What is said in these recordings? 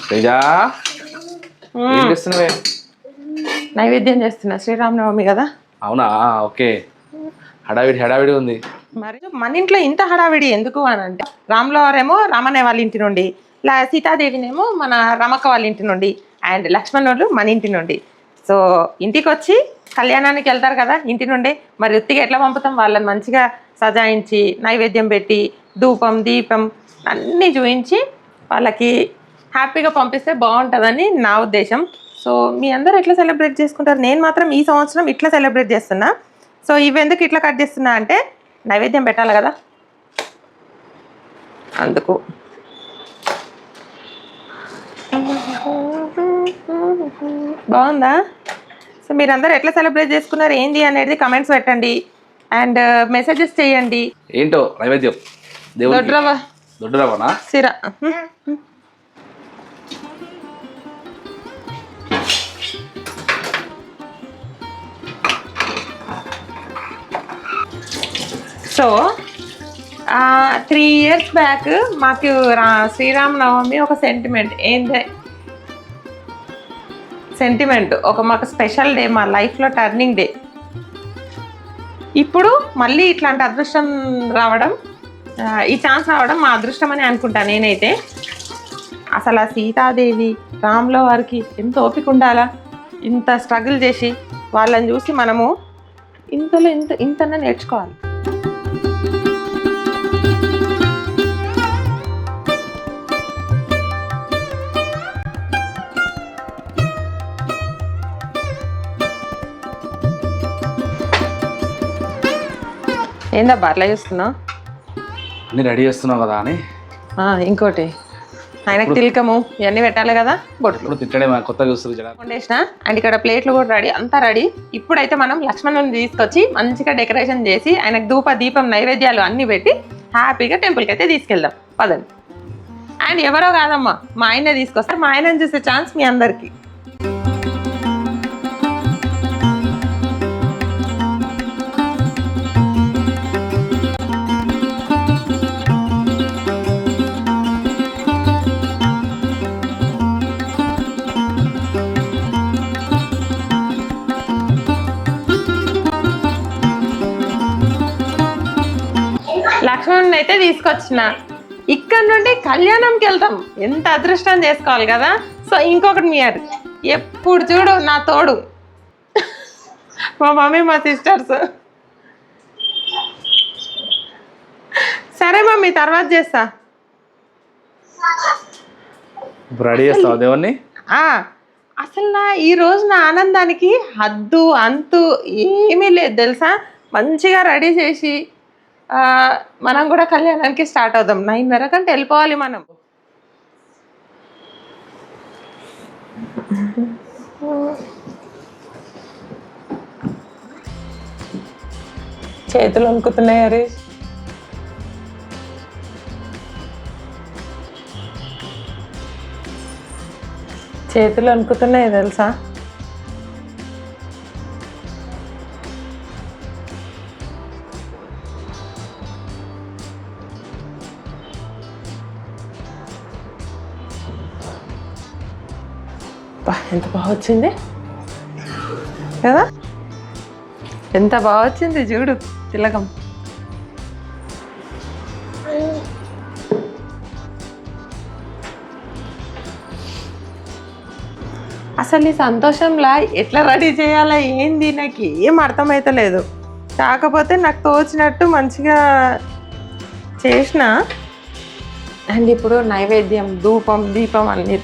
తేజా ఏం చేస్తున్నావే? నైవేద్యం చేస్తున్నా, శ్రీరామనవమి కదా. అవునా, ఓకే. హడావిడి ఉంది. మరి మన ఇంట్లో ఇంత హడావిడి ఎందుకు అని అంటే, రాముల వారేమో రామనే వాళ్ళ ఇంటి నుండి, సీతాదేవినేమో మన రమక్క వాళ్ళ ఇంటి నుండి, అండ్ లక్ష్మణుడు మన ఇంటి నుండి. సో ఇంటికి వచ్చి కళ్యాణానికి వెళ్తారు కదా ఇంటి నుండి. మరి ఉత్తిగా ఎట్లా పంపుతాం? వాళ్ళని మంచిగా సజాయించి నైవేద్యం పెట్టి ధూపం దీపం అన్నీ చూపించి వాళ్ళకి హ్యాపీగా పంపిస్తే బాగుంటుందని నా ఉద్దేశం. సో మీ అందరూ ఎట్లా సెలబ్రేట్ చేసుకుంటారు? నేను మాత్రం ఈ సంవత్సరం ఇట్లా సెలబ్రేట్ చేస్తున్నా. సో ఇవెందుకు ఇట్లా కట్ చేస్తున్నా అంటే, నైవేద్యం పెట్టాలి కదా, అందుకు. బాగుందా? సో మీరందరూ ఎట్లా సెలబ్రేట్ చేసుకున్నారు ఏంది అనేది కమెంట్స్ పెట్టండి అండ్ మెసేజెస్ చేయండి. ఏంటో నైవేద్యం? దొడ్రవ్వ, దొడ్డరవ్వనా? సిరా. సో 3 years బ్యాక్ మాకు శ్రీరామనవమి ఒక సెంటిమెంట్ ఒక మాకు స్పెషల్ డే, మా లైఫ్లో టర్నింగ్ డే. ఇప్పుడు మళ్ళీ ఇట్లాంటి అదృష్టం రావడం, ఈ ఛాన్స్ రావడం మా అదృష్టం అని అనుకుంటా నేనైతే. అసలు ఆ సీతాదేవి రాముల వారికి ఎంత ఓపిక ఉండాలా, ఇంత స్ట్రగుల్ చేసి వాళ్ళని చూసి మనము ఇంతనే నేర్చుకోవాలి. ఏందబ్బా అట్లా చూస్తున్నావు? అన్నీ రెడీ చేస్తున్నావు కదా అని. ఇంకోటి, ఆయనకు తిలకము ఇవన్నీ పెట్టాలి కదా, బొట్లు. ఇప్పుడు తిట్టడే కొత్తగా చూస్తుంది వండేసిన. అండ్ ఇక్కడ ప్లేట్లు కూడా రెడీ, అంతా రెడీ. ఇప్పుడైతే మనం లక్ష్మణుని తీసుకొచ్చి మంచిగా డెకరేషన్ చేసి ఆయనకు ధూప దీపం నైవేద్యాలు అన్నీ పెట్టి హ్యాపీగా టెంపుల్కి అయితే తీసుకెళ్దాం పదండి. అండ్ ఎవరో కాదమ్మా, మా ఆయనే తీసుకొస్తారు. మా ఆయనని చూసే ఛాన్స్ మీ అందరికీ. లక్ష్మణుని అయితే తీసుకొచ్చిన, ఇక్కడ నుండి కళ్యాణంకి వెళ్తాం. ఎంత అదృష్టం చేసుకోవాలి కదా. సో ఇంకొకటి మీరు ఎప్పుడు చూడు నా తోడు మా మమ్మీ మా సిస్టర్స్. సరే మమ్మీ, తర్వాత చేస్తా. రెడీ చేస్తావా దేవుణ్ణి? అసలు ఈరోజు నా ఆనందానికి హద్దు అంతు ఏమీ లేదు తెలుసా. మంచిగా రెడీ చేసి మనం కూడా కళ్యాణానికి స్టార్ట్ అవుదాం. 9 వరకంటే వెళ్ళిపోవాలి మనం. చేతులు వణుకుతున్నాయి హరీష్. చేతులు వణుకుతున్నాయి తెలుసా. ఎంత బాగా వచ్చింది కదా, ఎంత బాగా వచ్చింది చూడు తిలకం. అసలు ఈ సంతోషంలా ఎట్లా రెడీ చేయాలా ఏంది నాకు ఏం అర్థమవుతలేదు. కాకపోతే నాకు తోచినట్టు మంచిగా చేసిన. అండ్ ఇప్పుడు నైవేద్యం ధూపం దీపం అన్ని.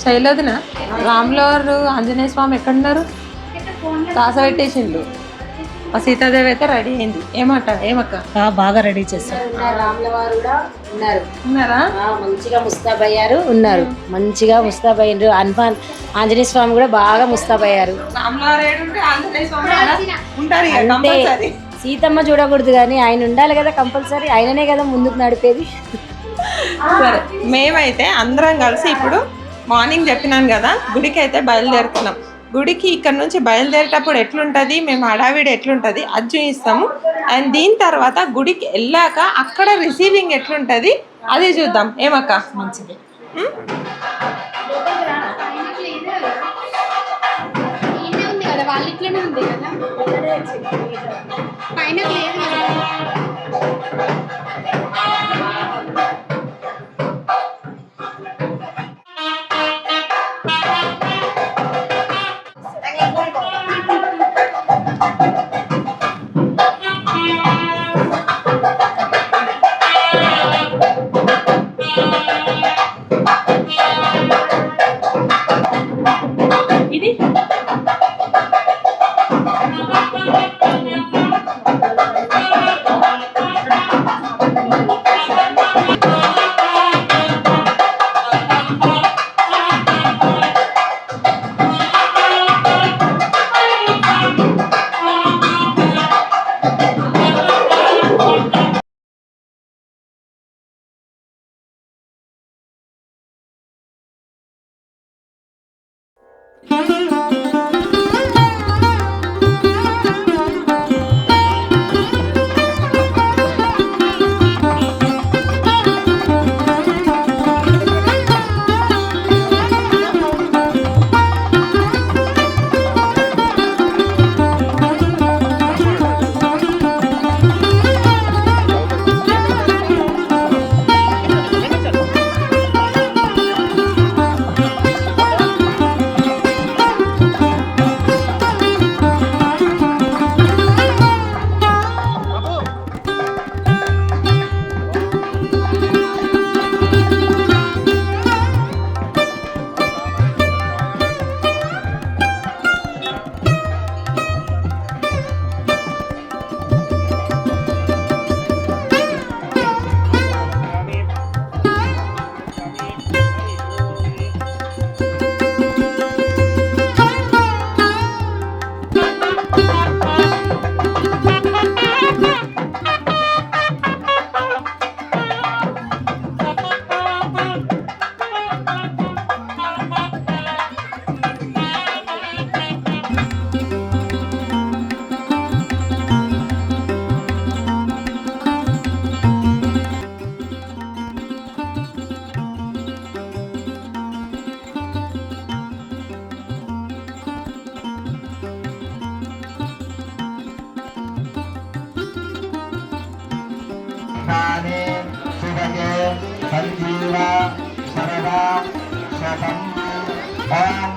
శైలదిన రాములవారు ఆంజనేయ స్వామి ఎక్కడున్నారు? తాస పెట్టేసిండు. ఆ సీతాదేవి అయితే రెడీ అయింది. ఏమక్క బాగా రెడీ చేశారు. రాముల వారు కూడా ఉన్నారా? మంచిగా ముస్తాబయ్యారు. మంచిగా ముస్తాబయ్యారు. హనుమాన్ ఆంజనేయ స్వామి కూడా బాగా ముస్తాబయ్యారు. రాములవారు ఏడుంటే ఆంజనేయ స్వామి ఉంటారు ఇక అంటే కంపల్సరీ. సీతమ్మ చూడకూడదు కానీ ఆయన ఉండాలి కదా కంపల్సరీ. ఆయననే కదా ముందుకు నడిపేది. సరే, మేమైతే అందరం కలిసి ఇప్పుడు మార్నింగ్ చెప్పినాను కదా, గుడికి అయితే బయలుదేరుతున్నాం. గుడికి ఇక్కడ నుంచి బయలుదేరేటప్పుడు ఎట్లుంటుంది, మేము హడావిడి ఎట్లుంటుంది అది చూపిస్తాము. అండ్ దీని తర్వాత గుడికి వెళ్ళాక అక్కడ రిసీవింగ్ ఎట్లుంటుంది అది చూద్దాం. ఏమక్క? మంచిది. వాళ్ళ ఇట్లనే ఉంది కదా, పైన లేదు కదా. ఇది संजीवा शरदा शतम ओम